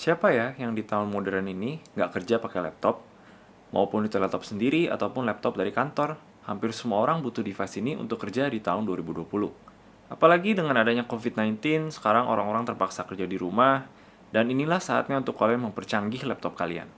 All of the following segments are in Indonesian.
Siapa ya yang di tahun modern ini nggak kerja pakai laptop? Maupun itu laptop sendiri ataupun laptop dari kantor. Hampir semua orang butuh device ini untuk kerja di tahun 2020. Apalagi dengan adanya COVID-19, sekarang orang-orang terpaksa kerja di rumah, dan inilah saatnya untuk kalian mempercanggih laptop kalian.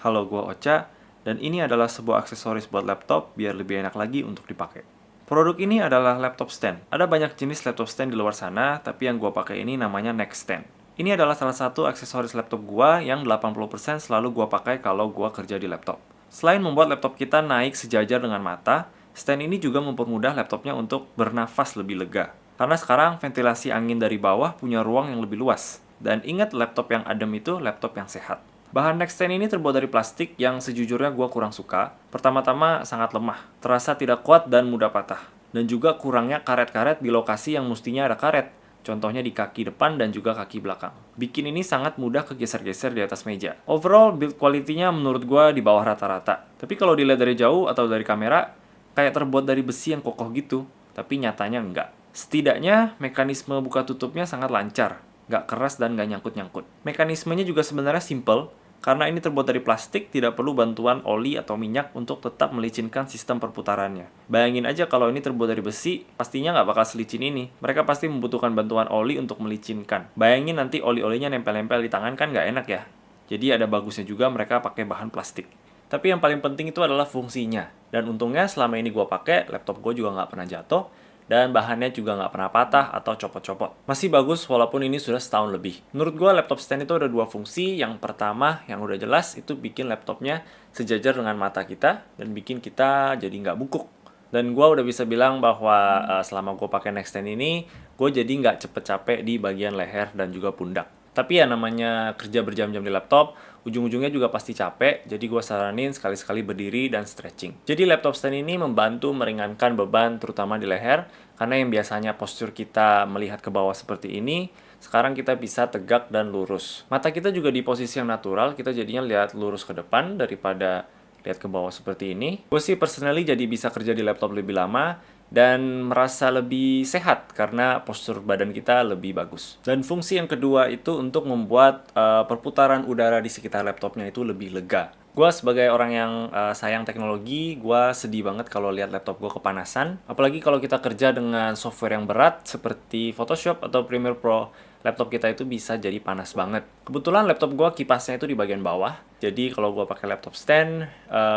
Halo, gua Ocha, dan ini adalah sebuah aksesoris buat laptop biar lebih enak lagi untuk dipakai. Produk ini adalah laptop stand. Ada banyak jenis laptop stand di luar sana, tapi yang gua pakai ini namanya Next Stand. Ini adalah salah satu aksesoris laptop gua yang 80% selalu gua pakai kalau gua kerja di laptop. Selain membuat laptop kita naik sejajar dengan mata, stand ini juga mempermudah laptopnya untuk bernafas lebih lega. Karena sekarang ventilasi angin dari bawah punya ruang yang lebih luas. Dan ingat, laptop yang adem itu laptop yang sehat. Bahan Nextstand ini terbuat dari plastik yang sejujurnya gua kurang suka. Pertama-tama sangat lemah, terasa tidak kuat dan mudah patah. Dan juga kurangnya karet-karet di lokasi yang mestinya ada karet. Contohnya di kaki depan dan juga kaki belakang. Bikin ini sangat mudah kegeser-geser di atas meja. Overall, build quality-nya menurut gua di bawah rata-rata. Tapi kalau dilihat dari jauh atau dari kamera, kayak terbuat dari besi yang kokoh gitu. Tapi nyatanya enggak. Setidaknya, mekanisme buka tutupnya sangat lancar. Nggak keras dan nggak nyangkut-nyangkut. Mekanismenya juga sebenarnya simple, karena ini terbuat dari plastik, tidak perlu bantuan oli atau minyak untuk tetap melicinkan sistem perputarannya. Bayangin aja kalau ini terbuat dari besi, pastinya nggak bakal selicin ini. Mereka pasti membutuhkan bantuan oli untuk melicinkan. Bayangin nanti oli-olinya nempel-nempel di tangan, kan nggak enak ya? Jadi ada bagusnya juga mereka pakai bahan plastik. Tapi yang paling penting itu adalah fungsinya. Dan untungnya selama ini gue pakai, laptop gue juga nggak pernah jatuh, dan bahannya juga nggak pernah patah atau copot-copot. Masih bagus walaupun ini sudah setahun lebih. Menurut gue laptop stand itu ada dua fungsi. Yang pertama, yang udah jelas, itu bikin laptopnya sejajar dengan mata kita dan bikin kita jadi nggak bungkuk. Dan gue udah bisa bilang bahwa selama gue pakai Nextstand ini, gue jadi nggak cepet capek di bagian leher dan juga pundak. Tapi ya namanya kerja berjam-jam di laptop, ujung-ujungnya juga pasti capek, jadi gue saranin sekali-sekali berdiri dan stretching. Jadi laptop stand ini membantu meringankan beban terutama di leher, karena yang biasanya postur kita melihat ke bawah seperti ini, sekarang kita bisa tegak dan lurus. Mata kita juga di posisi yang natural, kita jadinya lihat lurus ke depan daripada lihat ke bawah seperti ini. Gue sih personally jadi bisa kerja di laptop lebih lama, dan merasa lebih sehat karena postur badan kita lebih bagus. Dan fungsi yang kedua itu untuk membuat perputaran udara di sekitar laptopnya itu lebih lega. Gue sebagai orang yang sayang teknologi, gue sedih banget kalau lihat laptop gue kepanasan. Apalagi kalau kita kerja dengan software yang berat seperti Photoshop atau Premiere Pro, laptop kita itu bisa jadi panas banget. Kebetulan laptop gue kipasnya itu di bagian bawah. Jadi kalau gue pakai laptop stand,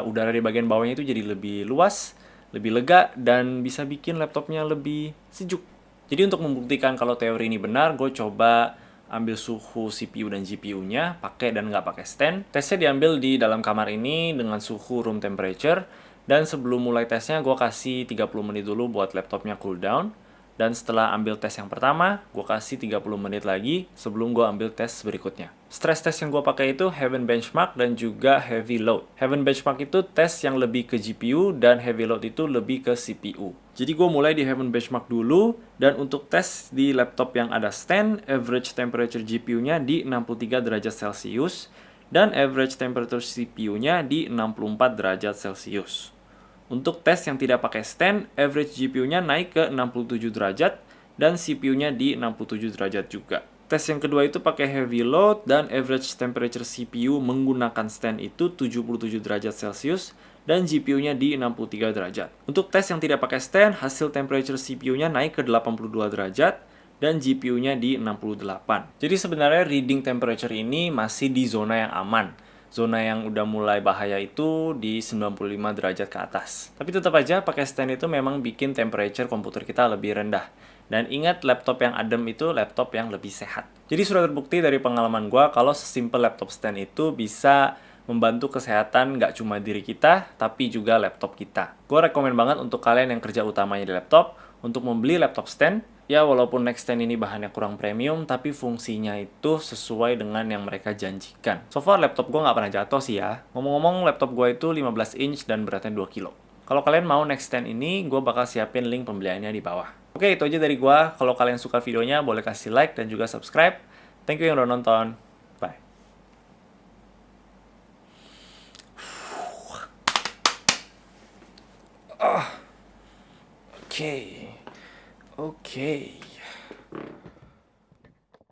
udara di bagian bawahnya itu jadi lebih luas, lebih lega, dan bisa bikin laptopnya lebih sejuk. Jadi untuk membuktikan kalau teori ini benar, gue coba ambil suhu CPU dan GPU-nya, pakai dan nggak pakai stand. Tesnya diambil di dalam kamar ini dengan suhu room temperature, dan sebelum mulai tesnya gue kasih 30 menit dulu buat laptopnya cool down. Dan setelah ambil tes yang pertama, gue kasih 30 menit lagi sebelum gue ambil tes berikutnya. Stress test yang gue pakai itu Heaven Benchmark dan juga Heavy Load. Heaven Benchmark itu tes yang lebih ke GPU dan Heavy Load itu lebih ke CPU. Jadi gue mulai di Heaven Benchmark dulu, dan untuk tes di laptop yang ada stand, average temperature GPU-nya di 63 derajat Celcius dan average temperature CPU-nya di 64 derajat Celcius. Untuk tes yang tidak pakai stand, average GPU-nya naik ke 67 derajat dan CPU-nya di 67 derajat juga. Tes yang kedua itu pakai heavy load dan average temperature CPU menggunakan stand itu 77 derajat Celcius dan GPU-nya di 63 derajat. Untuk tes yang tidak pakai stand, hasil temperature CPU-nya naik ke 82 derajat dan GPU-nya di 68. Jadi sebenarnya reading temperature ini masih di zona yang aman. Zona yang udah mulai bahaya itu di 95 derajat ke atas. Tapi tetap aja pakai stand itu memang bikin temperature komputer kita lebih rendah. Dan ingat, laptop yang adem itu laptop yang lebih sehat. Jadi sudah terbukti dari pengalaman gue kalau sesimpel laptop stand itu bisa membantu kesehatan nggak cuma diri kita, tapi juga laptop kita. Gue rekomen banget untuk kalian yang kerja utamanya di laptop, untuk membeli laptop stand. Ya walaupun Nextstand ini bahannya kurang premium, tapi fungsinya itu sesuai dengan yang mereka janjikan. So far laptop gue nggak pernah jatuh sih ya. Ngomong-ngomong, laptop gue itu 15 inch dan beratnya 2 kilo. Kalau kalian mau Nextstand ini, gue bakal siapin link pembeliannya di bawah. Oke, itu aja dari gue. Kalau kalian suka videonya, boleh kasih like dan juga subscribe. Thank you yang udah nonton. Bye. Oke.